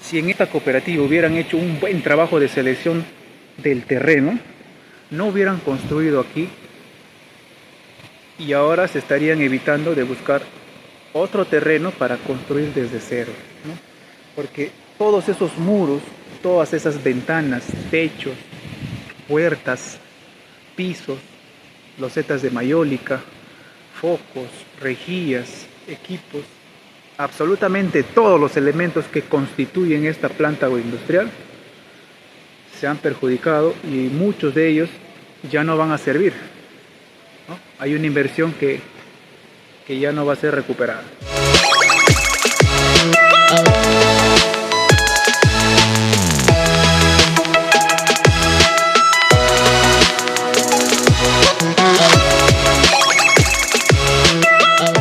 Si en esta cooperativa hubieran hecho un buen trabajo de selección del terreno, no hubieran construido aquí y ahora se estarían evitando de buscar otro terreno para construir desde cero, ¿no? Porque todos esos muros, todas esas ventanas, techos, puertas, pisos, losetas de mayólica, focos, rejillas, equipos, absolutamente todos los elementos que constituyen esta planta agroindustrial se han perjudicado y muchos de ellos ya no van a servir, ¿no? Hay una inversión que ya no va a ser recuperada.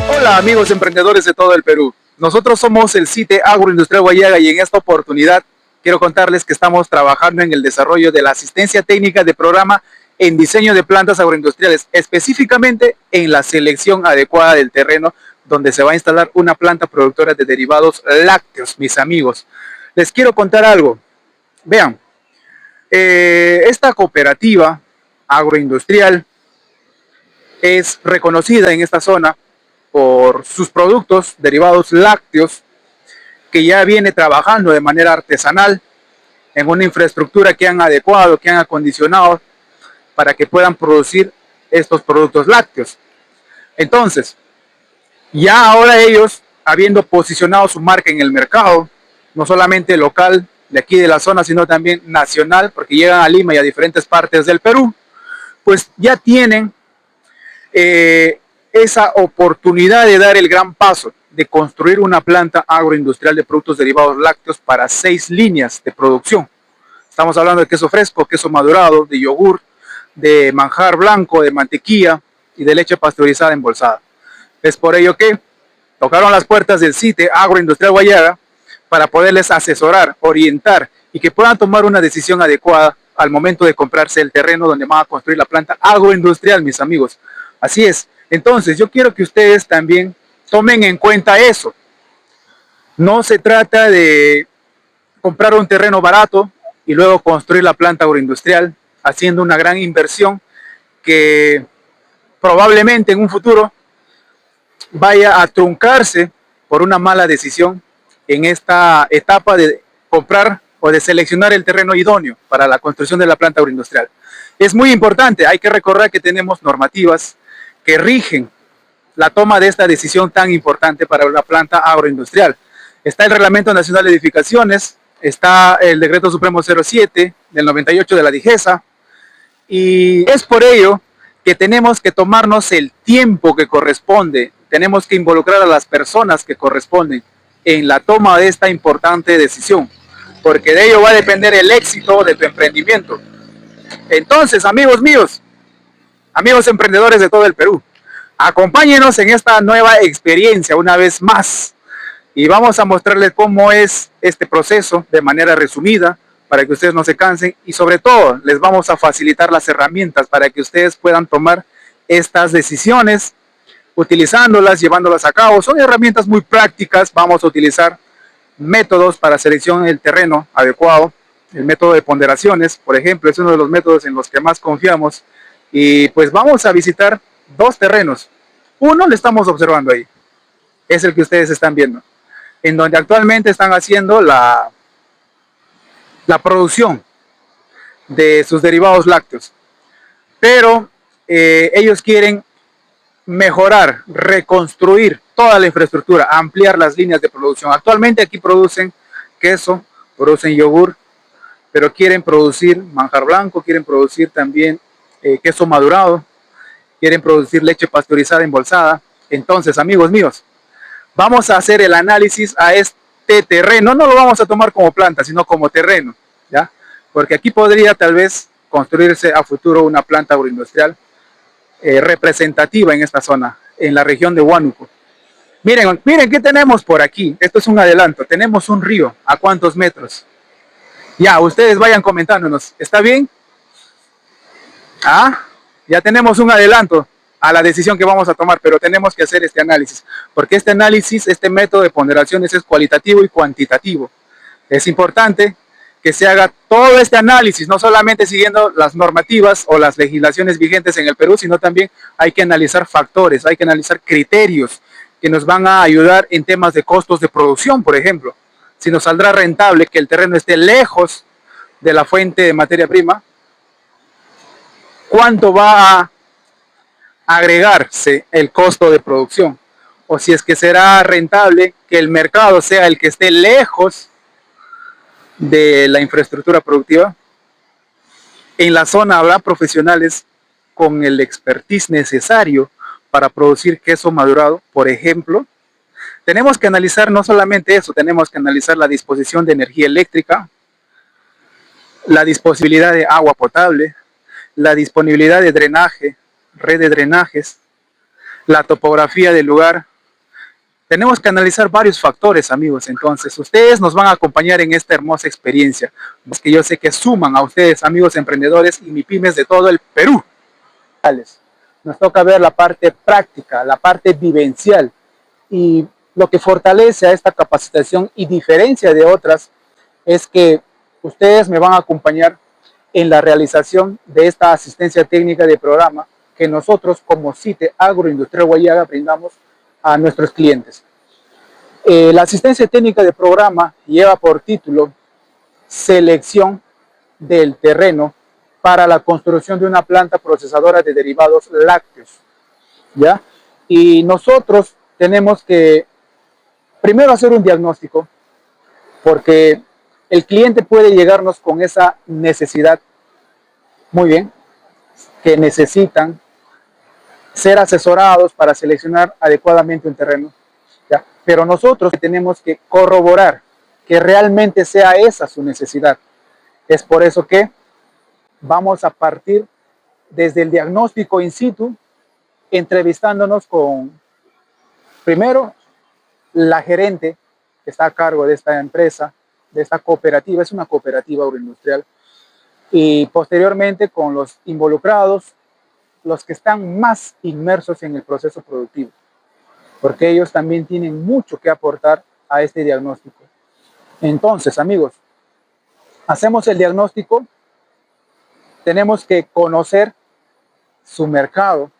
Hola amigos emprendedores de todo el Perú. Nosotros somos el CITE Agroindustrial Huallaga y en esta oportunidad quiero contarles que estamos trabajando en el desarrollo de la asistencia técnica de programa en diseño de plantas agroindustriales, específicamente en la selección adecuada del terreno donde se va a instalar una planta productora de derivados lácteos, mis amigos. Les quiero contar algo. Vean, esta cooperativa agroindustrial es reconocida en esta zona por sus productos derivados lácteos, que ya viene trabajando de manera artesanal en una infraestructura que han adecuado, que han acondicionado para que puedan producir estos productos lácteos. Entonces, ya ahora ellos, habiendo posicionado su marca en el mercado, no solamente local de aquí de la zona, sino también nacional, porque llegan a Lima y a diferentes partes del Perú, pues ya tienen esa oportunidad de dar el gran paso de construir una planta agroindustrial de productos derivados lácteos para 6 líneas de producción. Estamos hablando de queso fresco, queso madurado, de yogur, de manjar blanco, de mantequilla y de leche pasteurizada embolsada. Es por ello que tocaron las puertas del CITE Agroindustrial Huallaga para poderles asesorar, orientar y que puedan tomar una decisión adecuada al momento de comprarse el terreno donde van a construir la planta agroindustrial, mis amigos. Así es. Entonces, yo quiero que ustedes también tomen en cuenta eso. No se trata de comprar un terreno barato y luego construir la planta agroindustrial, haciendo una gran inversión que probablemente en un futuro vaya a truncarse por una mala decisión en esta etapa de comprar o de seleccionar el terreno idóneo para la construcción de la planta agroindustrial. Es muy importante, hay que recordar que tenemos normativas que rigen la toma de esta decisión tan importante para una planta agroindustrial. Está el Reglamento Nacional de Edificaciones, está el Decreto Supremo 07 del 98 de la DIGESA, y es por ello que tenemos que tomarnos el tiempo que corresponde, tenemos que involucrar a las personas que corresponden en la toma de esta importante decisión, porque de ello va a depender el éxito de tu emprendimiento. Entonces, amigos míos, amigos emprendedores de todo el Perú, acompáñenos en esta nueva experiencia una vez más y vamos a mostrarles cómo es este proceso de manera resumida para que ustedes no se cansen y sobre todo les vamos a facilitar las herramientas para que ustedes puedan tomar estas decisiones utilizándolas, llevándolas a cabo. Son herramientas muy prácticas. Vamos a utilizar métodos para selección del terreno adecuado. El método de ponderaciones, por ejemplo, es uno de los métodos en los que más confiamos. Y pues vamos a visitar 2 terrenos. Uno le estamos observando ahí, es el que ustedes están viendo, en donde actualmente están haciendo la producción de sus derivados lácteos. Pero ellos quieren mejorar, reconstruir toda la infraestructura, ampliar las líneas de producción. Actualmente aquí producen queso, producen yogur, pero quieren producir manjar blanco, quieren producir también queso madurado, quieren producir leche pasteurizada embolsada. Entonces, amigos míos, vamos a hacer el análisis a este terreno. No lo vamos a tomar como planta, sino como terreno, ¿ya? Porque aquí podría tal vez construirse a futuro una planta agroindustrial representativa en esta zona, en la región de Huánuco. Miren, miren qué tenemos por aquí. Esto es un adelanto. Tenemos un río. ¿A cuántos metros? Ya, ustedes vayan comentándonos. ¿Está bien? Ah, ya tenemos un adelanto a la decisión que vamos a tomar, pero tenemos que hacer este análisis, porque este análisis, este método de ponderaciones es cualitativo y cuantitativo. Es importante que se haga todo este análisis, no solamente siguiendo las normativas o las legislaciones vigentes en el Perú, sino también hay que analizar factores, hay que analizar criterios que nos van a ayudar en temas de costos de producción, por ejemplo. Si nos saldrá rentable que el terreno esté lejos de la fuente de materia prima, ¿cuánto va a agregarse el costo de producción? O si es que será rentable que el mercado sea el que esté lejos de la infraestructura productiva. En la zona habrá profesionales con el expertise necesario para producir queso madurado, por ejemplo. Tenemos que analizar no solamente eso, tenemos que analizar la disposición de energía eléctrica, la disponibilidad de agua potable, la disponibilidad de drenaje, red de drenajes, la topografía del lugar. Tenemos que analizar varios factores, amigos. Entonces, ustedes nos van a acompañar en esta hermosa experiencia, que yo sé que suman a ustedes, amigos emprendedores y MIPYMES de todo el Perú. Nos toca ver la parte práctica, la parte vivencial, y lo que fortalece a esta capacitación y diferencia de otras es que ustedes me van a acompañar en la realización de esta asistencia técnica de programa que nosotros como CITE Agroindustrial Huallaga brindamos a nuestros clientes. La asistencia técnica de programa lleva por título Selección del terreno para la construcción de una planta procesadora de derivados lácteos, ¿ya? Y nosotros tenemos que primero hacer un diagnóstico, porque el cliente puede llegarnos con esa necesidad, muy bien, que necesitan ser asesorados para seleccionar adecuadamente un terreno, ¿ya? Pero nosotros tenemos que corroborar que realmente sea esa su necesidad. Es por eso que vamos a partir desde el diagnóstico in situ, entrevistándonos con, primero, la gerente que está a cargo de esta empresa, de esta cooperativa, es una cooperativa agroindustrial, y posteriormente con los involucrados, los que están más inmersos en el proceso productivo, porque ellos también tienen mucho que aportar a este diagnóstico. Entonces, amigos, hacemos el diagnóstico, tenemos que conocer su mercado,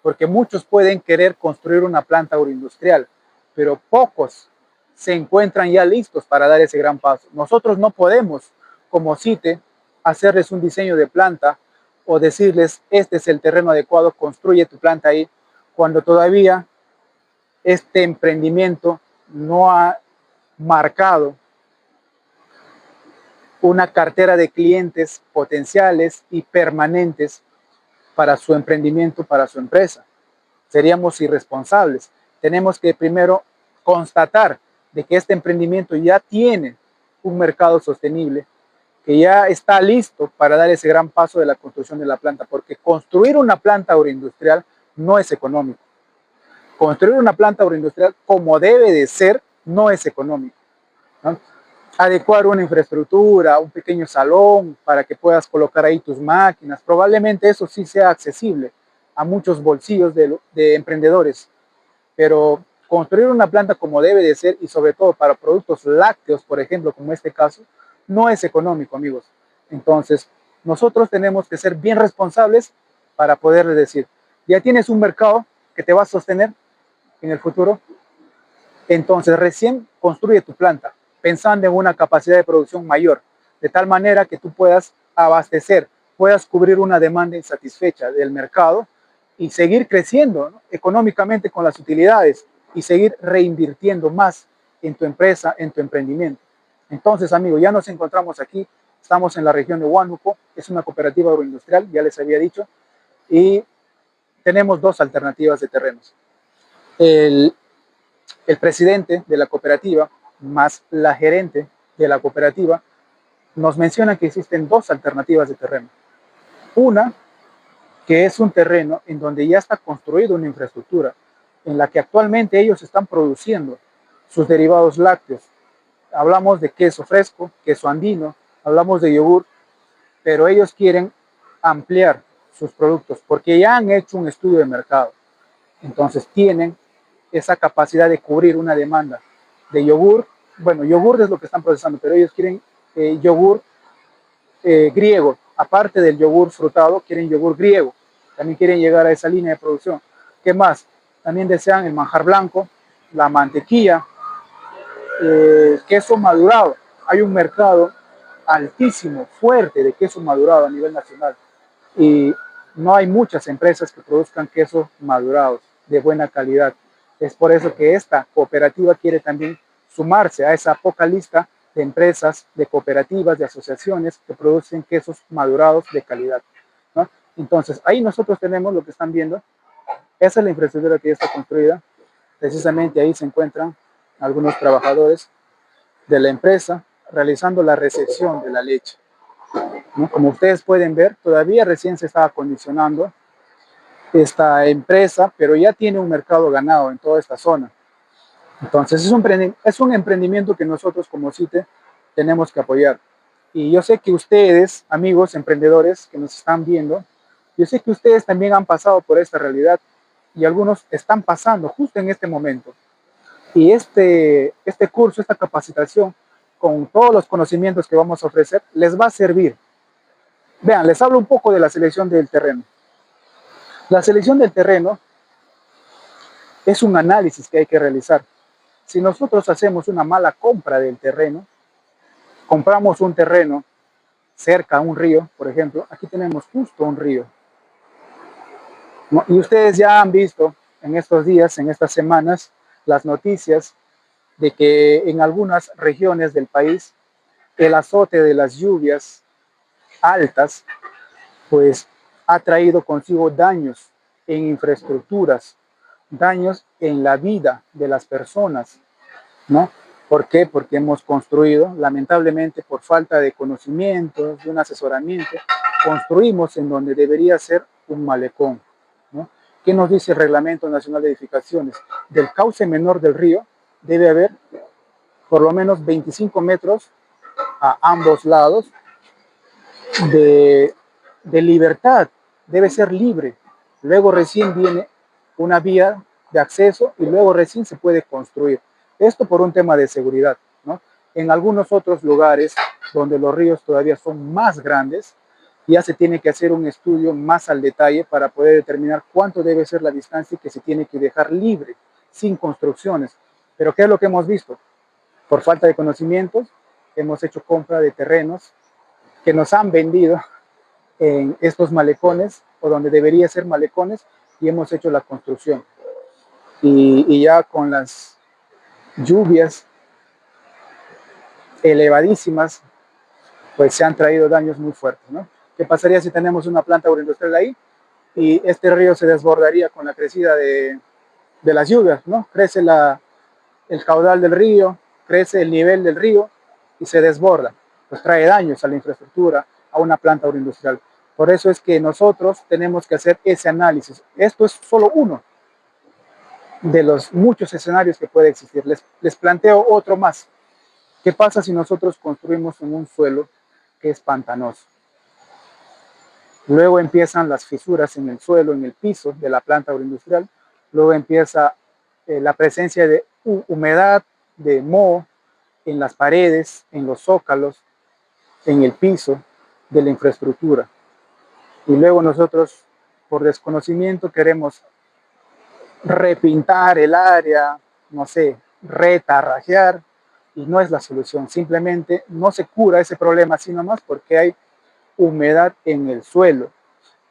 porque muchos pueden querer construir una planta agroindustrial, pero pocos se encuentran ya listos para dar ese gran paso. Nosotros no podemos, como CITE, hacerles un diseño de planta o decirles, este es el terreno adecuado, construye tu planta ahí, cuando todavía este emprendimiento no ha marcado una cartera de clientes potenciales y permanentes para su emprendimiento, para su empresa. Seríamos irresponsables. Tenemos que primero constatar de que este emprendimiento ya tiene un mercado sostenible, que ya está listo para dar ese gran paso de la construcción de la planta, porque construir una planta agroindustrial no es económico. Construir una planta agroindustrial como debe de ser no es económico, ¿no? Adecuar una infraestructura, un pequeño salón para que puedas colocar ahí tus máquinas, probablemente eso sí sea accesible a muchos bolsillos de emprendedores, pero construir una planta como debe de ser, y sobre todo para productos lácteos, por ejemplo, como este caso, no es económico, amigos. Entonces, nosotros tenemos que ser bien responsables para poderle decir, ya tienes un mercado que te va a sostener en el futuro, entonces recién construye tu planta, pensando en una capacidad de producción mayor, de tal manera que tú puedas abastecer, puedas cubrir una demanda insatisfecha del mercado y seguir creciendo, ¿no?, económicamente con las utilidades, y seguir reinvirtiendo más en tu empresa, en tu emprendimiento. Entonces, amigos, ya nos encontramos aquí, estamos en la región de Huánuco, es una cooperativa agroindustrial, ya les había dicho, y tenemos dos alternativas de terrenos. El presidente de la cooperativa más la gerente de la cooperativa nos menciona que existen dos alternativas de terreno. Una, que es un terreno en donde ya está construida una infraestructura, en la que actualmente ellos están produciendo sus derivados lácteos. Hablamos de queso fresco, queso andino, hablamos de yogur, pero ellos quieren ampliar sus productos porque ya han hecho un estudio de mercado. Entonces tienen esa capacidad de cubrir una demanda de yogur bueno, yogur es lo que están procesando, pero ellos quieren yogur griego. Aparte del yogur frutado, quieren yogur griego. También quieren llegar a esa línea de producción. ¿Qué más? También desean el manjar blanco, la mantequilla, queso madurado. Hay un mercado altísimo, fuerte de queso madurado a nivel nacional. Y no hay muchas empresas que produzcan quesos madurados de buena calidad. Es por eso que esta cooperativa quiere también sumarse a esa poca lista de empresas, de cooperativas, de asociaciones que producen quesos madurados de calidad, ¿no? Entonces, ahí nosotros tenemos lo que están viendo. Esa es la infraestructura que ya está construida. Precisamente ahí se encuentran algunos trabajadores de la empresa realizando la recepción de la leche, ¿no? Como ustedes pueden ver, todavía recién se está acondicionando esta empresa, pero ya tiene un mercado ganado en toda esta zona. Entonces es un emprendimiento que nosotros como CITE tenemos que apoyar. Y yo sé que ustedes, amigos emprendedores que nos están viendo, yo sé que ustedes también han pasado por esta realidad y algunos están pasando justo en este momento. Y este curso, esta capacitación, con todos los conocimientos que vamos a ofrecer, les va a servir. Vean, les hablo un poco de la selección del terreno. La selección del terreno es un análisis que hay que realizar. Si nosotros hacemos una mala compra del terreno, compramos un terreno cerca a un río, por ejemplo, aquí tenemos justo un río, ¿no? Y ustedes ya han visto en estos días, en estas semanas, las noticias de que en algunas regiones del país el azote de las lluvias altas pues ha traído consigo daños en infraestructuras, daños en la vida de las personas, ¿no? ¿Por qué? Porque hemos construido, lamentablemente por falta de conocimientos, de un asesoramiento, construimos en donde debería ser un malecón, ¿no? ¿Qué nos dice el Reglamento Nacional de Edificaciones? Del cauce menor del río debe haber por lo menos 25 metros a ambos lados de, de libertad, debe ser libre. Luego recién viene una vía de acceso y luego recién se puede construir. Esto por un tema de seguridad, ¿no? En algunos otros lugares donde los ríos todavía son más grandes, ya se tiene que hacer un estudio más al detalle para poder determinar cuánto debe ser la distancia que se tiene que dejar libre, sin construcciones. Pero ¿qué es lo que hemos visto? Por falta de conocimientos, hemos hecho compra de terrenos que nos han vendido en estos malecones o donde debería ser malecones y hemos hecho la construcción. Y ya con las lluvias elevadísimas, pues se han traído daños muy fuertes, ¿no? ¿Qué pasaría si tenemos una planta agroindustrial ahí y este río se desbordaría con la crecida de las lluvias, ¿no? Crece el caudal del río, crece el nivel del río y se desborda, pues trae daños a la infraestructura, a una planta agroindustrial. Por eso es que nosotros tenemos que hacer ese análisis. Esto es solo uno de los muchos escenarios que puede existir. Les planteo otro más. ¿Qué pasa si nosotros construimos en un suelo que es pantanoso? Luego empiezan las fisuras en el suelo, en el piso de la planta agroindustrial. Luego empieza la presencia de humedad, de moho en las paredes, en los zócalos, en el piso de la infraestructura. Y luego nosotros, por desconocimiento, queremos repintar el área, no sé, retarrajear, y no es la solución. Simplemente no se cura ese problema así nomás porque hay humedad en el suelo.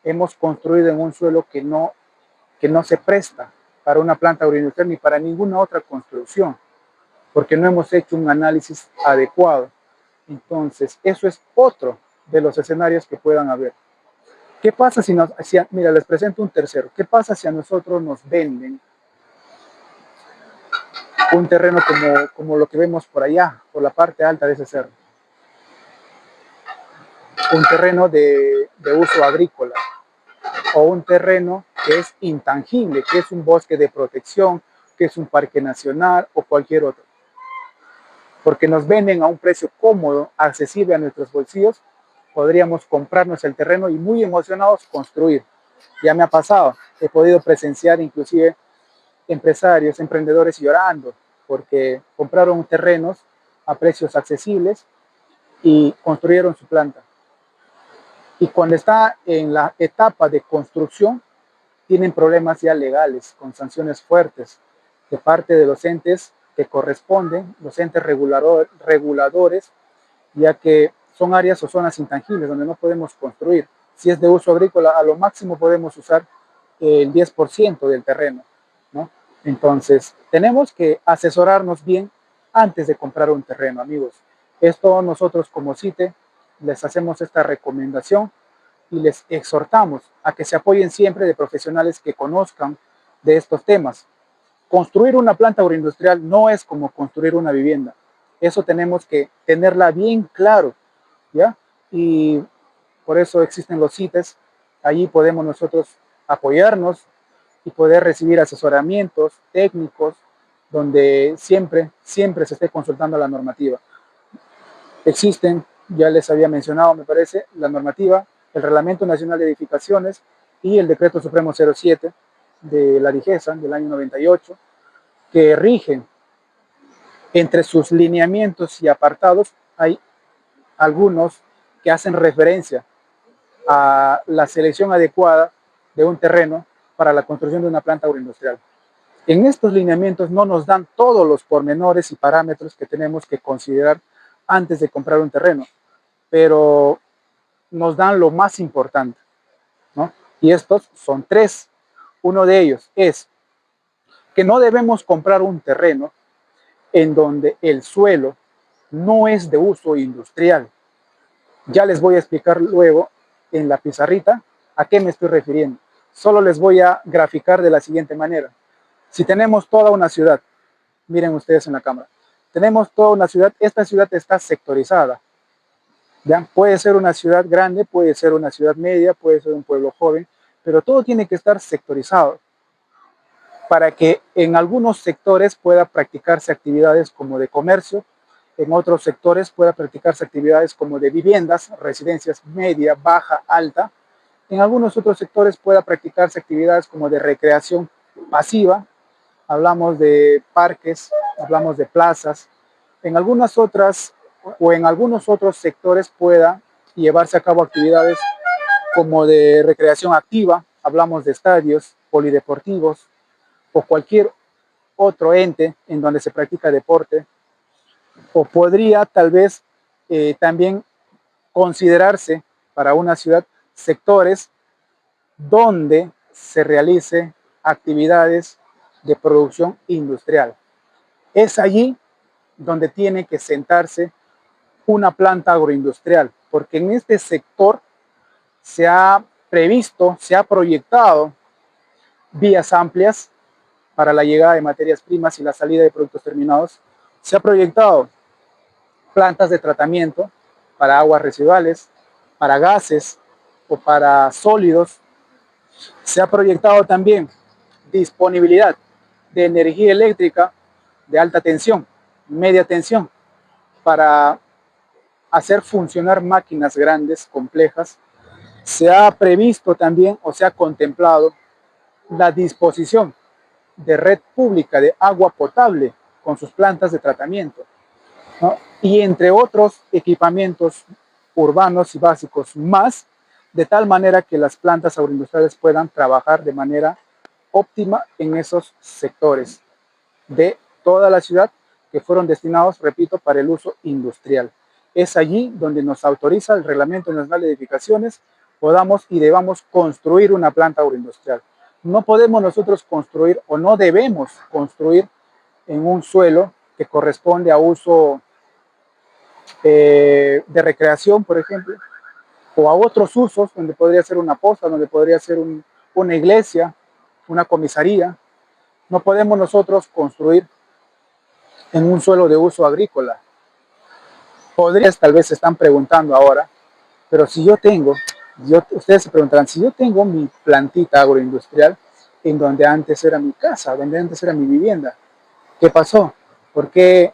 Hemos construido en un suelo que no se presta para una planta agroindustrial ni para ninguna otra construcción, porque no hemos hecho un análisis adecuado. Entonces, eso es otro de los escenarios que puedan haber. ¿Qué pasa mira, les presento un tercero. ¿Qué pasa si a nosotros nos venden un terreno como lo que vemos por allá, por la parte alta de ese cerro? Un terreno de uso agrícola o un terreno que es intangible, que es un bosque de protección, que es un parque nacional o cualquier otro. Porque nos venden a un precio cómodo, accesible a nuestros bolsillos, podríamos comprarnos el terreno y muy emocionados construir. Ya me ha pasado, he podido presenciar inclusive empresarios, emprendedores llorando porque compraron terrenos a precios accesibles y construyeron su planta. Y cuando está en la etapa de construcción, tienen problemas ya legales, con sanciones fuertes de parte de los entes que corresponden, los entes reguladores, ya que son áreas o zonas intangibles donde no podemos construir. Si es de uso agrícola, a lo máximo podemos usar el 10% del terreno, ¿no? Entonces, tenemos que asesorarnos bien antes de comprar un terreno, amigos. Esto nosotros como CITE les hacemos esta recomendación y les exhortamos a que se apoyen siempre de profesionales que conozcan de estos temas. Construir una planta agroindustrial no es como construir una vivienda. Eso tenemos que tenerla bien claro, ¿ya? Y por eso existen los CITES. Allí podemos nosotros apoyarnos y poder recibir asesoramientos técnicos donde siempre se esté consultando la normativa. Existen, ya les había mencionado, me parece, la normativa, el Reglamento Nacional de Edificaciones y el Decreto Supremo 07 de la DIGESA del año 98, que rigen. Entre sus lineamientos y apartados hay algunos que hacen referencia a la selección adecuada de un terreno para la construcción de una planta agroindustrial. En estos lineamientos no nos dan todos los pormenores y parámetros que tenemos que considerar antes de comprar un terreno, pero nos dan lo más importante, ¿no? Y estos son tres. Uno de ellos es que no debemos comprar un terreno en donde el suelo no es de uso industrial. Ya les voy a explicar luego en la pizarrita a qué me estoy refiriendo. Solo les voy a graficar de la siguiente manera. Si tenemos toda una ciudad, miren ustedes en la cámara, tenemos toda una ciudad, esta ciudad está sectorizada. ¿Ya? Puede ser una ciudad grande, puede ser una ciudad media, puede ser un pueblo joven, pero todo tiene que estar sectorizado para que en algunos sectores pueda practicarse actividades como de comercio, en otros sectores pueda practicarse actividades como de viviendas, residencias media, baja, alta. En algunos otros sectores pueda practicarse actividades como de recreación pasiva, hablamos de parques, hablamos de plazas. En algunas otras o en algunos otros sectores pueda llevarse a cabo actividades como de recreación activa, hablamos de estadios, polideportivos o cualquier otro ente en donde se practica deporte, o podría tal vez también considerarse para una ciudad sectores donde se realice actividades de producción industrial. Es allí donde tiene que sentarse una planta agroindustrial, porque en este sector se ha previsto, se ha proyectado vías amplias para la llegada de materias primas y la salida de productos terminados. Se ha proyectado plantas de tratamiento para aguas residuales, para gases o para sólidos. Se ha proyectado también disponibilidad de energía eléctrica de alta tensión, media tensión, para hacer funcionar máquinas grandes, complejas. Se ha previsto también o se ha contemplado la disposición de red pública de agua potable con sus plantas de tratamiento, ¿no? Y entre otros equipamientos urbanos y básicos más, de tal manera que las plantas agroindustriales puedan trabajar de manera óptima en esos sectores de toda la ciudad que fueron destinados, repito, para el uso industrial. Es allí donde nos autoriza el Reglamento Nacional de Edificaciones, podamos y debamos construir una planta agroindustrial. No podemos nosotros construir o no debemos construir en un suelo que corresponde a uso de recreación, por ejemplo, o a otros usos, donde podría ser una posta, donde podría ser una iglesia, una comisaría. No podemos nosotros construir en un suelo de uso agrícola. Podrías, tal vez se están preguntando ahora, pero si yo tengo, ustedes se preguntarán, si yo tengo mi plantita agroindustrial en donde antes era mi casa, donde antes era mi vivienda, ¿qué pasó? ¿Por qué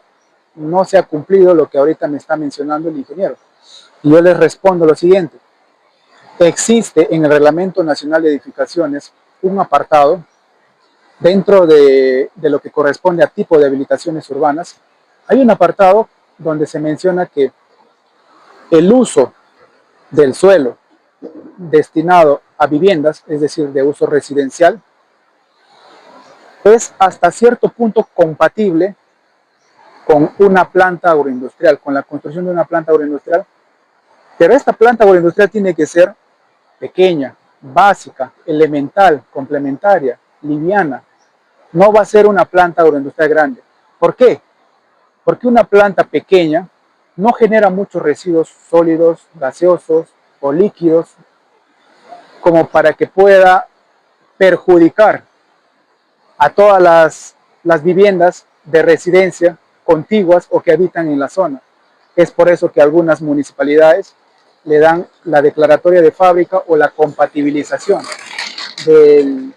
no se ha cumplido lo que ahorita me está mencionando el ingeniero? Y yo les respondo lo siguiente. Existe en el Reglamento Nacional de Edificaciones un apartado dentro de lo que corresponde a tipo de habilitaciones urbanas. Hay un apartado donde se menciona que el uso del suelo destinado a viviendas, es decir, de uso residencial, es hasta cierto punto compatible con una planta agroindustrial, con la construcción de una planta agroindustrial, pero esta planta agroindustrial tiene que ser pequeña, básica, elemental, complementaria, liviana. No va a ser una planta agroindustrial grande. ¿Por qué? Porque una planta pequeña no genera muchos residuos sólidos, gaseosos o líquidos como para que pueda perjudicar a todas las viviendas de residencia contiguas o que habitan en la zona. Es por eso que algunas municipalidades le dan la declaratoria de fábrica o la compatibilización del,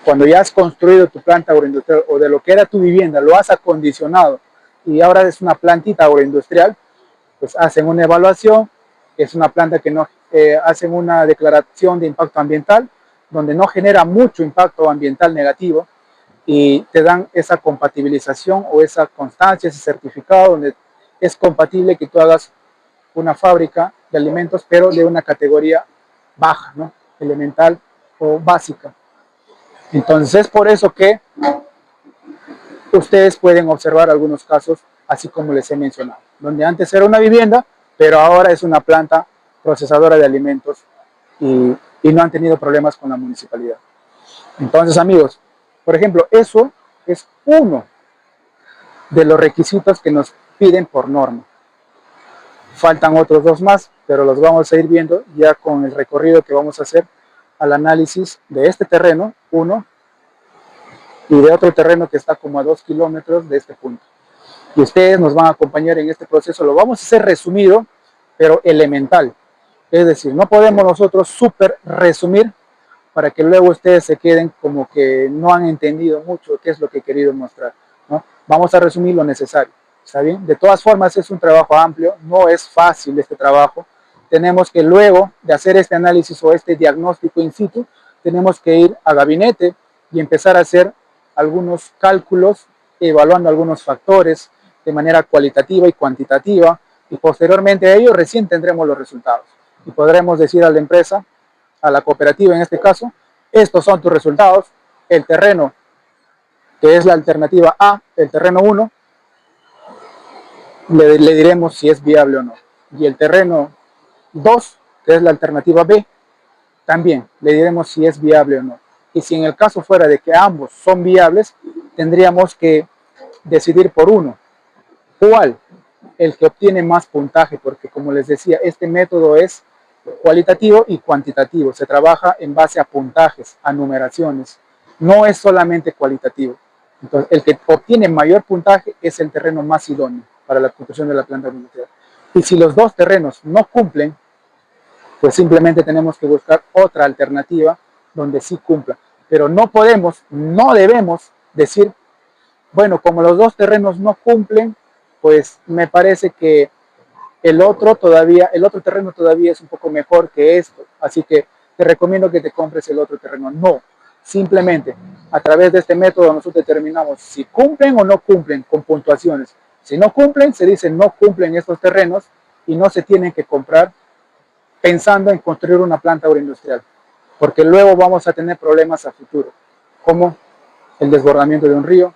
cuando ya has construido tu planta agroindustrial o de lo que era tu vivienda, lo has acondicionado y ahora es una plantita agroindustrial, pues hacen una evaluación, es una planta que no hacen una declaración de impacto ambiental, donde no genera mucho impacto ambiental negativo y te dan esa compatibilización o esa constancia, ese certificado donde es compatible que tú hagas una fábrica de alimentos, pero de una categoría baja, ¿no? Elemental o básica. Entonces es por eso que ustedes pueden observar algunos casos, así como les he mencionado, donde antes era una vivienda, pero ahora es una planta procesadora de alimentos y no han tenido problemas con la municipalidad. Entonces, amigos, por ejemplo, eso es uno de los requisitos que nos piden por norma. Faltan otros dos más, pero los vamos a ir viendo ya con el recorrido que vamos a hacer al análisis de este terreno, uno, y de otro terreno que está como a 2 kilómetros de este punto. Y ustedes nos van a acompañar en este proceso. Lo vamos a hacer resumido, pero elemental. Es decir, no podemos nosotros súper resumir para que luego ustedes se queden como que no han entendido mucho qué es lo que he querido mostrar, ¿no? Vamos a resumir lo necesario, ¿está bien? De todas formas, es un trabajo amplio, no es fácil este trabajo. Tenemos que luego de hacer este análisis o este diagnóstico in situ, tenemos que ir a gabinete y empezar a hacer algunos cálculos, evaluando algunos factores de manera cualitativa y cuantitativa, y posteriormente a ello recién tendremos los resultados. Y podremos decir a la empresa, a la cooperativa en este caso, estos son tus resultados, el terreno, que es la alternativa A, el terreno 1, le diremos si es viable o no. Y el terreno 2, que es la alternativa B, también le diremos si es viable o no. Y si en el caso fuera de que ambos son viables, tendríamos que decidir por uno. ¿Cuál? El que obtiene más puntaje, porque como les decía, este método es cualitativo y cuantitativo. Se trabaja en base a puntajes, a numeraciones. No es solamente cualitativo. Entonces, el que obtiene mayor puntaje es el terreno más idóneo para la construcción de la planta agroindustrial. Y si los dos terrenos no cumplen, pues simplemente tenemos que buscar otra alternativa donde sí cumpla. Pero no podemos, no debemos decir, bueno, como los dos terrenos no cumplen, pues me parece que el otro terreno todavía es un poco mejor que esto, así que te recomiendo que te compres el otro terreno. No, simplemente a través de este método nosotros determinamos si cumplen o no cumplen con puntuaciones. Si no cumplen, se dice no cumplen estos terrenos y no se tienen que comprar pensando en construir una planta agroindustrial, porque luego vamos a tener problemas a futuro, como el desbordamiento de un río,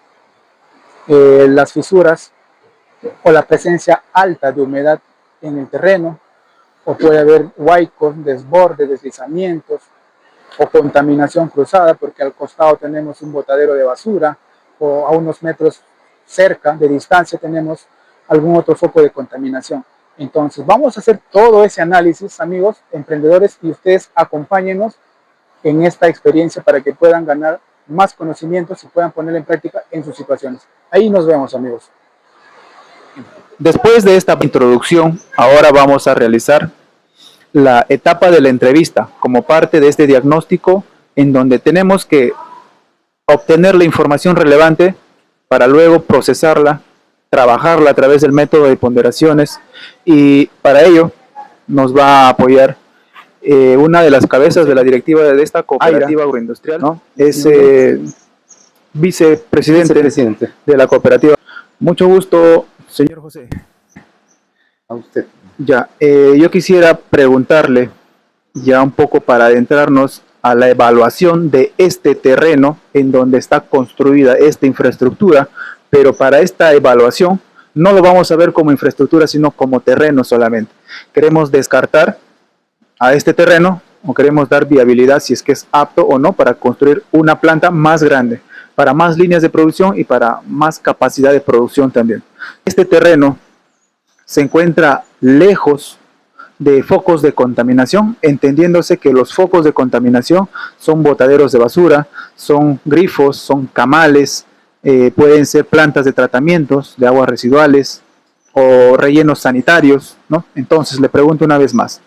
las fisuras o la presencia alta de humedad en el terreno, o puede haber huaicos, desbordes, deslizamientos o contaminación cruzada, porque al costado tenemos un botadero de basura o a unos metros cerca de distancia tenemos algún otro foco de contaminación. Entonces vamos a hacer todo ese análisis, amigos emprendedores, y ustedes acompáñenos en esta experiencia para que puedan ganar más conocimientos y puedan ponerlo en práctica en sus situaciones. Ahí nos vemos, amigos. Después de esta introducción, ahora vamos a realizar la etapa de la entrevista como parte de este diagnóstico, en donde tenemos que obtener la información relevante para luego procesarla, trabajarla a través del método de ponderaciones, y para ello nos va a apoyar una de las cabezas de la directiva de esta cooperativa agroindustrial, ¿no? Es vicepresidente de la cooperativa. Mucho gusto, Señor José, A usted. ya, yo quisiera preguntarle, ya un poco para adentrarnos a la evaluación de este terreno en donde está construida esta infraestructura, pero para esta evaluación no lo vamos a ver como infraestructura, sino como terreno solamente. Queremos descartar a este terreno o queremos dar viabilidad si es que es apto o no para construir una planta más grande, para más líneas de producción y para más capacidad de producción también. Este terreno se encuentra lejos de focos de contaminación, entendiéndose que los focos de contaminación son botaderos de basura, son grifos, son camales, pueden ser plantas de tratamientos de aguas residuales o rellenos sanitarios, ¿no? Entonces le pregunto una vez más,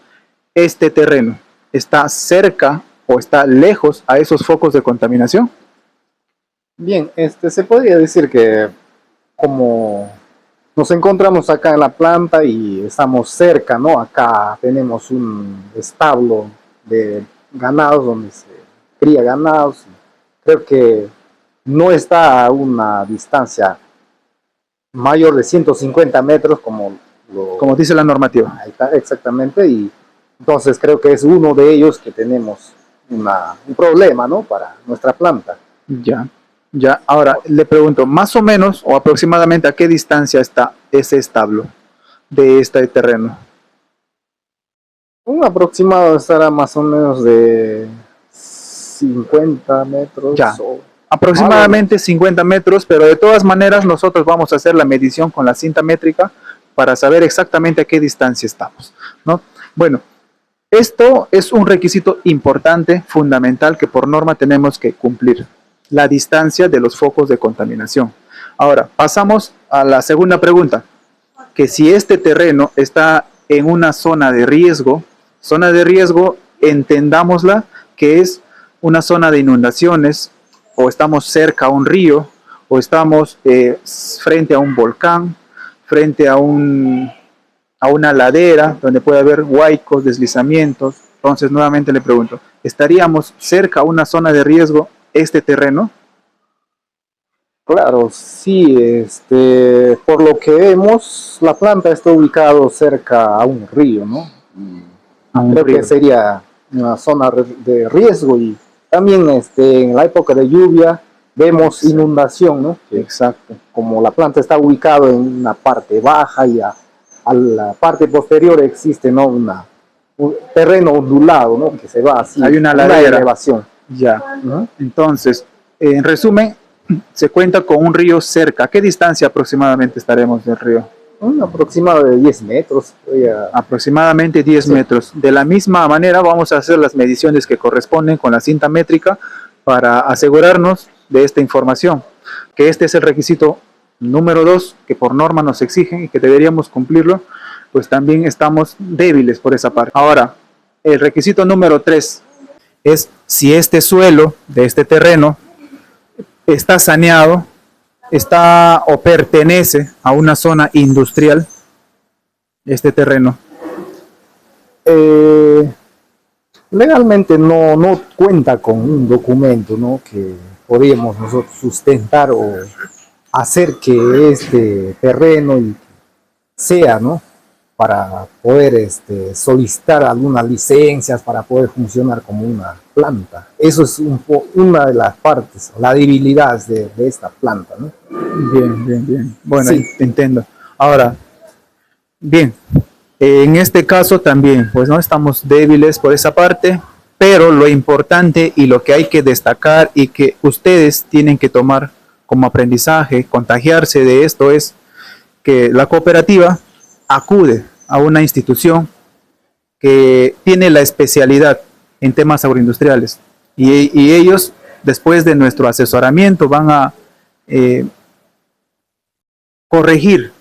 ¿este terreno está cerca o está lejos a esos focos de contaminación? Bien, se podría decir que como nos encontramos acá en la planta y estamos cerca, ¿no? Acá tenemos un establo de ganados donde se cría ganados. Creo que no está a una distancia mayor de 150 metros Como dice la normativa. Ahí está, exactamente, y entonces creo que es uno de ellos que tenemos un problema, ¿no? Para nuestra planta. Ya, ya. Ahora le pregunto, más o menos o aproximadamente a qué distancia está ese establo de este terreno. Un aproximado estará más o menos de 50 metros. Ya. Aproximadamente 50 metros, pero de todas maneras nosotros vamos a hacer la medición con la cinta métrica para saber exactamente a qué distancia estamos, ¿no? Bueno, esto es un requisito importante, fundamental, que por norma tenemos que cumplir, la distancia de los focos de contaminación. Ahora, pasamos a la segunda pregunta, que si este terreno está en una zona de riesgo, entendámosla que es una zona de inundaciones, o estamos cerca a un río, o estamos frente a un volcán, frente a una ladera donde puede haber huaicos, deslizamientos. Entonces nuevamente le pregunto, ¿estaríamos cerca a una zona de riesgo este terreno? Claro, sí, por lo que vemos, la planta está ubicada cerca a un río, ¿no? Creo que sería una zona de riesgo, y también en la época de lluvia vemos inundación, ¿no? Exacto. Como la planta está ubicada en una parte baja y a la parte posterior existe, ¿no? Un terreno ondulado, ¿no? Que se va así. Hay una ladera. Elevación. Ya. Entonces, en resumen, se cuenta con un río cerca. ¿A qué distancia aproximadamente estaremos del río? Un aproximado de 10 metros. Aproximadamente 10 metros. De la misma manera vamos a hacer las mediciones que corresponden con la cinta métrica para asegurarnos de esta información, que este es el requisito número 2 que por norma nos exigen y que deberíamos cumplirlo, pues también estamos débiles por esa parte. Ahora, el requisito número 3 es si este suelo de este terreno está saneado, está o pertenece a una zona industrial, este terreno. Legalmente no cuenta con un documento, ¿no? Que podríamos nosotros sustentar o hacer que este terreno sea, ¿no? Para poder solicitar algunas licencias para poder funcionar como una planta. Eso es una de las partes, la debilidad de esta planta, ¿no? Bien. Bueno, sí. Entiendo. Ahora, bien, en este caso también, pues no estamos débiles por esa parte, pero lo importante y lo que hay que destacar y que ustedes tienen que tomar como aprendizaje, contagiarse de esto, es que la cooperativa acude a una institución que tiene la especialidad en temas agroindustriales y ellos, después de nuestro asesoramiento, van a corregir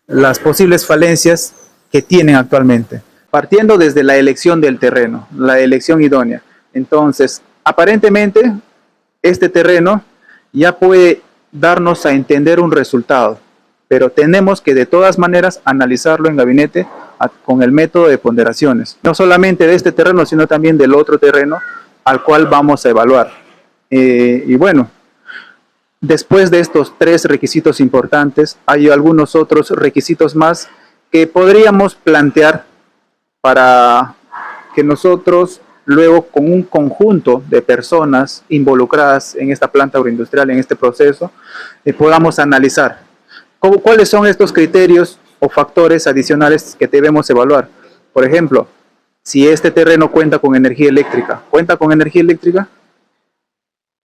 las posibles falencias que tienen actualmente, partiendo desde la elección del terreno, la elección idónea. Entonces, aparentemente, este terreno ya puede darnos a entender un resultado, pero tenemos que de todas maneras analizarlo en gabinete con el método de ponderaciones, no solamente de este terreno, sino también del otro terreno al cual vamos a evaluar. Y bueno, Después de estos tres requisitos importantes, hay algunos otros requisitos más que podríamos plantear para que nosotros luego con un conjunto de personas involucradas en esta planta agroindustrial, en este proceso, podamos analizar cuáles son estos criterios o factores adicionales que debemos evaluar. Por ejemplo, si este terreno cuenta con energía eléctrica. ¿Cuenta con energía eléctrica?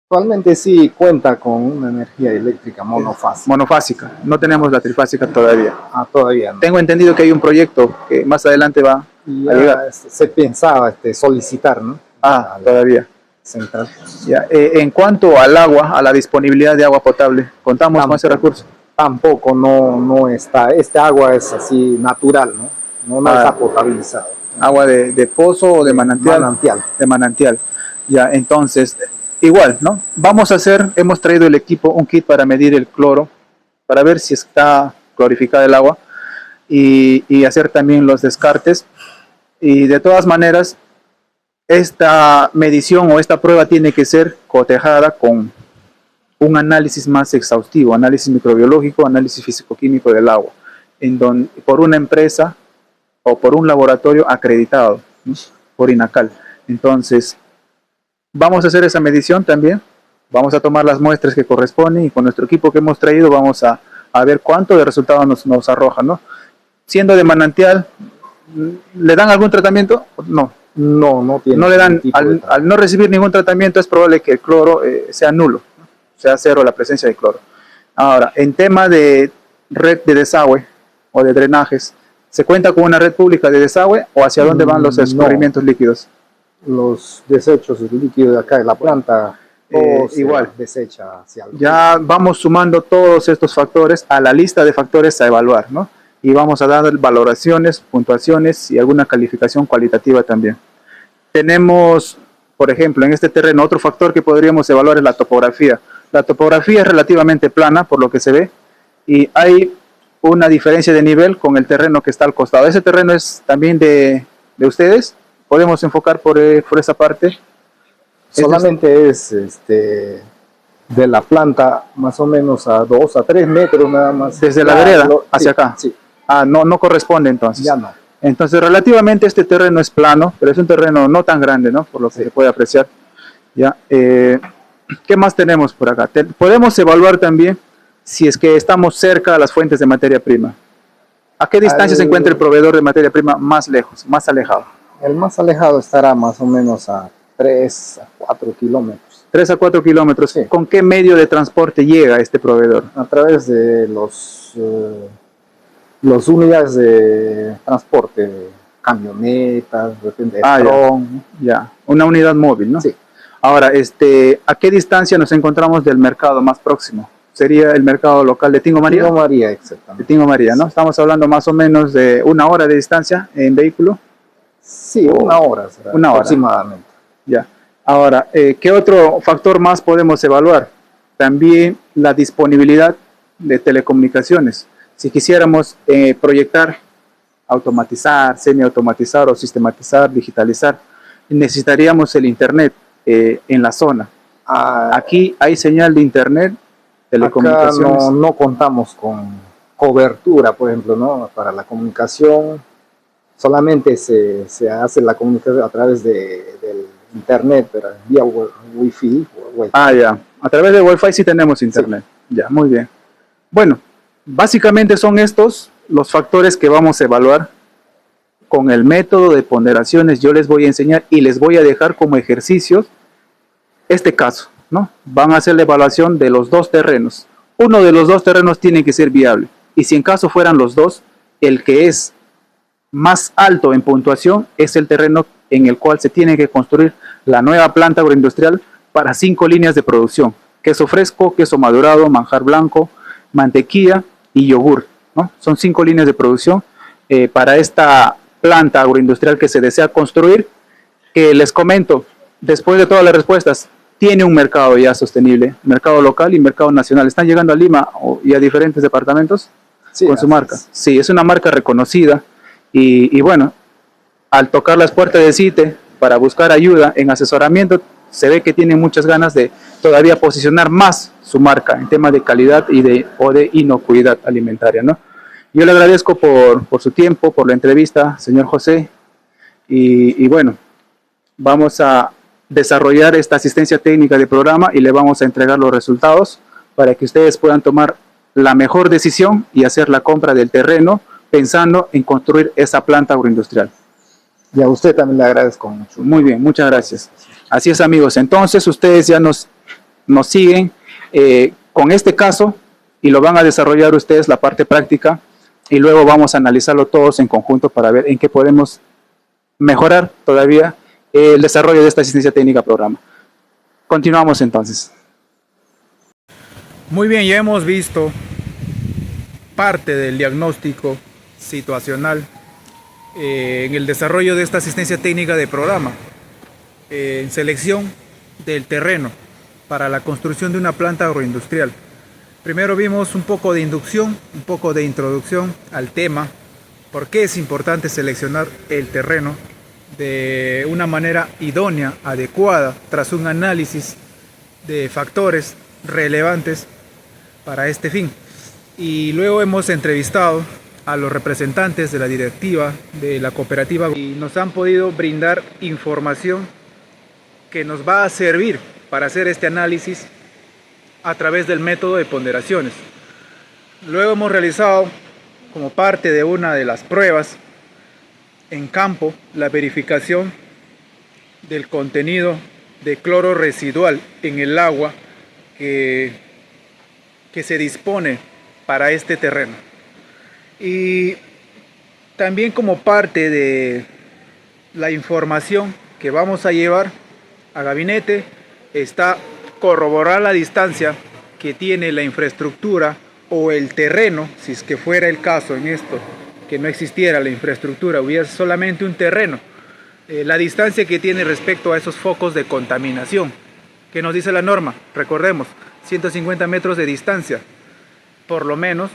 Actualmente sí cuenta con una energía eléctrica monofásica. Monofásica. No tenemos la trifásica todavía. Todavía no. Tengo entendido que hay un proyecto que más adelante va Y a llegar. se pensaba solicitar, ¿no? A la Todavía. central. Ya. En cuanto al agua, a la disponibilidad de agua potable, ¿contamos con ese recurso? Tampoco, no está. Este agua es así natural, ¿no? No está potabilizada. ¿Agua de pozo o de manantial? Manantial. De manantial. Ya, entonces, igual, ¿no? Vamos a hacer, hemos traído el equipo, un kit para medir el cloro, para ver si está clorificada el agua y hacer también los descartes. Y de todas maneras, esta medición o esta prueba tiene que ser cotejada con un análisis más exhaustivo, análisis microbiológico, análisis físico-químico del agua, por una empresa o por un laboratorio acreditado, ¿no? Por INACAL. Entonces, vamos a hacer esa medición también, vamos a tomar las muestras que corresponden y con nuestro equipo que hemos traído vamos a ver cuánto de resultado nos arroja, ¿no? Siendo de manantial, ¿le dan algún tratamiento? No. No tiene. No le dan, al no recibir ningún tratamiento es probable que el cloro sea nulo, ¿no? Sea cero la presencia de cloro. Ahora, en tema de red de desagüe o de drenajes, ¿se cuenta con una red pública de desagüe o hacia dónde van los escurrimientos líquidos? Los desechos líquidos de acá de la planta igual desecha hacia el ya vamos sumando todos estos factores a la lista de factores a evaluar, ¿no? Y vamos a dar valoraciones, puntuaciones y alguna calificación cualitativa también. Tenemos, por ejemplo, en este terreno otro factor que podríamos evaluar es la topografía. La topografía es relativamente plana por lo que se ve y hay una diferencia de nivel con el terreno que está al costado. ¿Ese terreno es también de ustedes? ¿Podemos enfocar por esa parte? Solamente es de la planta más o menos a 2 a 3 metros nada más. Desde la vereda hacia acá. Sí. No corresponde entonces. Ya no. Entonces relativamente este terreno es plano, pero es un terreno no tan grande, ¿no? Por lo que se puede apreciar. Ya. ¿Qué más tenemos por acá? Podemos evaluar también si es que estamos cerca a las fuentes de materia prima. ¿A qué distancia se encuentra el proveedor de materia prima más lejos, más alejado? El más alejado estará más o menos a 3 a 4 kilómetros. 3 a 4 kilómetros. Sí. ¿Con qué medio de transporte llega este proveedor? A través de los unidades de transporte, camionetas, de repente tron. Ya, una unidad móvil, ¿no? Sí. Ahora, ¿a qué distancia nos encontramos del mercado más próximo? ¿Sería el mercado local de Tingo María? Tingo María, exactamente. De Tingo María, ¿no? Estamos hablando más o menos de 1 hora de distancia en vehículo. Sí, 1 hora será. 1 hora. Aproximadamente. Ya. Ahora, ¿qué otro factor más podemos evaluar? También la disponibilidad de telecomunicaciones. Si quisiéramos proyectar, automatizar, semiautomatizar o sistematizar, digitalizar, necesitaríamos el internet en la zona. Aquí hay señal de internet, telecomunicaciones. Acá no contamos con cobertura, por ejemplo, ¿no? Para la comunicación. Solamente se hace la comunicación a través del internet, pero vía wifi. Ya. A través de Wi-Fi sí tenemos internet. Sí. Ya, muy bien. Bueno, básicamente son estos los factores que vamos a evaluar con el método de ponderaciones. Yo les voy a enseñar y les voy a dejar como ejercicios este caso, ¿no? Van a hacer la evaluación de los 2 terrenos. Uno de los 2 terrenos tiene que ser viable. Y si en caso fueran los 2, el que es más alto en puntuación es el terreno en el cual se tiene que construir la nueva planta agroindustrial para 5 líneas de producción: queso fresco, queso madurado, manjar blanco, mantequilla y yogur, ¿no? Son 5 líneas de producción para esta planta agroindustrial que se desea construir, que les comento, después de todas las respuestas, tiene un mercado ya sostenible, mercado local y mercado nacional. Están llegando a Lima y a diferentes departamentos con su marca. Sí, es una marca reconocida. Y bueno, al tocar las puertas de CITE para buscar ayuda en asesoramiento, se ve que tienen muchas ganas de todavía posicionar más su marca en tema de calidad o de inocuidad alimentaria, ¿no? Yo le agradezco por su tiempo, por la entrevista, señor José, y bueno, vamos a desarrollar esta asistencia técnica del programa y le vamos a entregar los resultados para que ustedes puedan tomar la mejor decisión y hacer la compra del terreno pensando en construir esa planta agroindustrial. Y a usted también le agradezco mucho. Muy bien, muchas gracias. Así es, amigos. Entonces, ustedes ya nos siguen con este caso y lo van a desarrollar ustedes la parte práctica y luego vamos a analizarlo todos en conjunto para ver en qué podemos mejorar todavía el desarrollo de esta asistencia técnica programa. Continuamos entonces. Muy bien, ya hemos visto parte del diagnóstico situacional en el desarrollo de esta asistencia técnica de programa, en selección del terreno para la construcción de una planta agroindustrial. Primero vimos un poco de inducción, un poco de introducción al tema, por qué es importante seleccionar el terreno de una manera idónea, adecuada, tras un análisis de factores relevantes para este fin. Y luego hemos entrevistado a los representantes de la directiva de la cooperativa y nos han podido brindar información que nos va a servir para hacer este análisis a través del método de ponderaciones. Luego hemos realizado, como parte de una de las pruebas en campo, la verificación del contenido de cloro residual en el agua que se dispone para este terreno. Y también como parte de la información que vamos a llevar a gabinete está corroborar la distancia que tiene la infraestructura o el terreno, si es que fuera el caso en esto, que no existiera la infraestructura, hubiera solamente un terreno, la distancia que tiene respecto a esos focos de contaminación, que nos dice la norma, recordemos, 150 metros de distancia, por lo menos,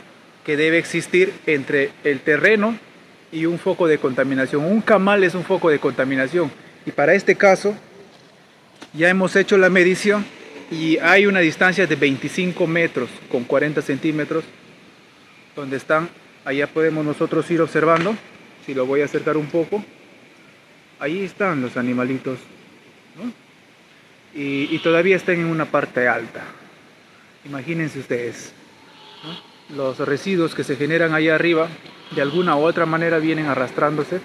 que debe existir entre el terreno y un foco de contaminación. Un camal es un foco de contaminación, y para este caso ya hemos hecho la medición y hay una distancia de 25 metros con 40 centímetros donde están. Allá podemos nosotros ir observando, si lo voy a acercar un poco, ahí están los animalitos, ¿no? Y todavía están en una parte alta. Imagínense ustedes, ¿no? Los residuos que se generan allá arriba de alguna u otra manera vienen arrastrándose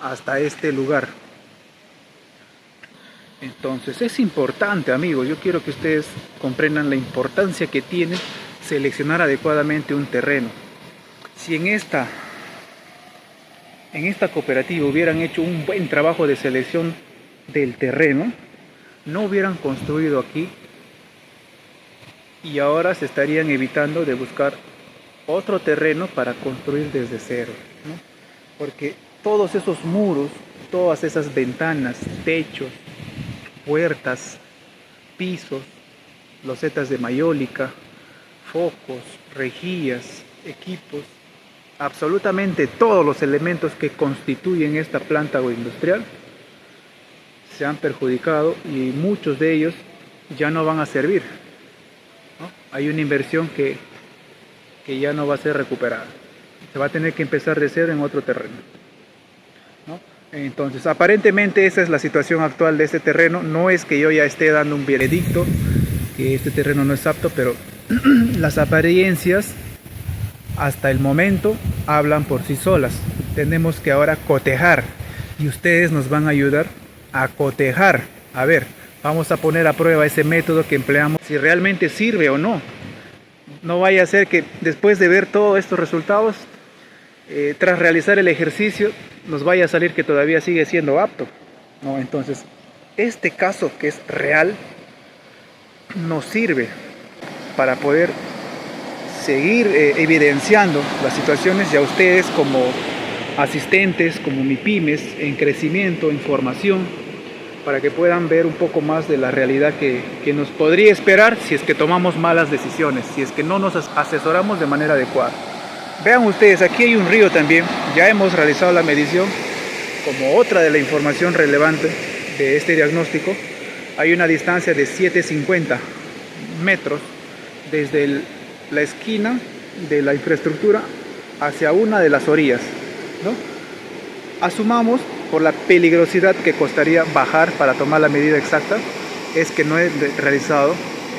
hasta este lugar. Entonces es importante, amigos, yo quiero que ustedes comprendan la importancia que tiene seleccionar adecuadamente un terreno. Si en esta cooperativa hubieran hecho un buen trabajo de selección del terreno, no hubieran construido aquí y ahora se estarían evitando de buscar otro terreno para construir desde cero, ¿no? Porque todos esos muros, todas esas ventanas, techos, puertas, pisos, losetas de mayólica, focos, rejillas, equipos, absolutamente todos los elementos que constituyen esta planta agroindustrial se han perjudicado y muchos de ellos ya no van a servir, ¿no? Hay una inversión que ya no va a ser recuperada, se va a tener que empezar de cero en otro terreno, ¿no? Entonces aparentemente esa es la situación actual de este terreno. No es que yo ya esté dando un veredicto que este terreno no es apto, pero las apariencias hasta el momento hablan por sí solas. Tenemos que ahora cotejar y ustedes nos van a ayudar a cotejar. A ver, vamos a poner a prueba ese método que empleamos, si realmente sirve o no. No vaya a ser que después de ver todos estos resultados, tras realizar el ejercicio, nos vaya a salir que todavía sigue siendo apto, ¿no? Entonces, este caso que es real nos sirve para poder seguir evidenciando las situaciones y a ustedes como asistentes, como MIPYMES en crecimiento, en formación, para que puedan ver un poco más de la realidad que nos podría esperar si es que tomamos malas decisiones, si es que no nos asesoramos de manera adecuada. Vean ustedes, aquí hay un río también, ya hemos realizado la medición como otra de la información relevante de este diagnóstico. Hay una distancia de 750 metros desde la esquina de la infraestructura hacia una de las orillas, ¿no? Asumamos, por la peligrosidad que costaría bajar para tomar la medida exacta, es que no he realizado,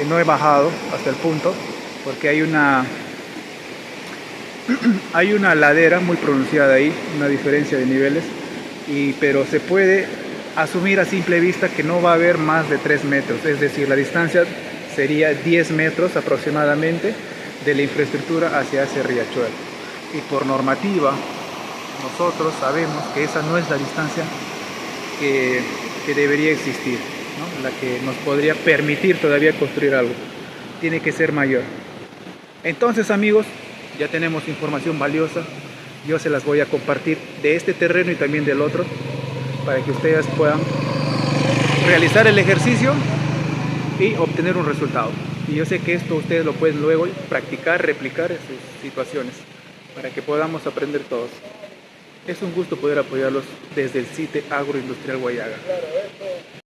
no he bajado hasta el punto, porque hay una ladera muy pronunciada ahí, una diferencia de niveles, pero se puede asumir a simple vista que no va a haber más de 3 metros, es decir, la distancia sería 10 metros aproximadamente de la infraestructura hacia ese riachuelo. Y por normativa, nosotros sabemos que esa no es la distancia que debería existir, ¿no? La que nos podría permitir todavía construir algo. Tiene que ser mayor. Entonces, amigos, ya tenemos información valiosa. Yo se las voy a compartir de este terreno y también del otro, para que ustedes puedan realizar el ejercicio y obtener un resultado. Y yo sé que esto ustedes lo pueden luego practicar, replicar en sus situaciones, para que podamos aprender todos. Es un gusto poder apoyarlos desde el CITE Agroindustrial Guayaga.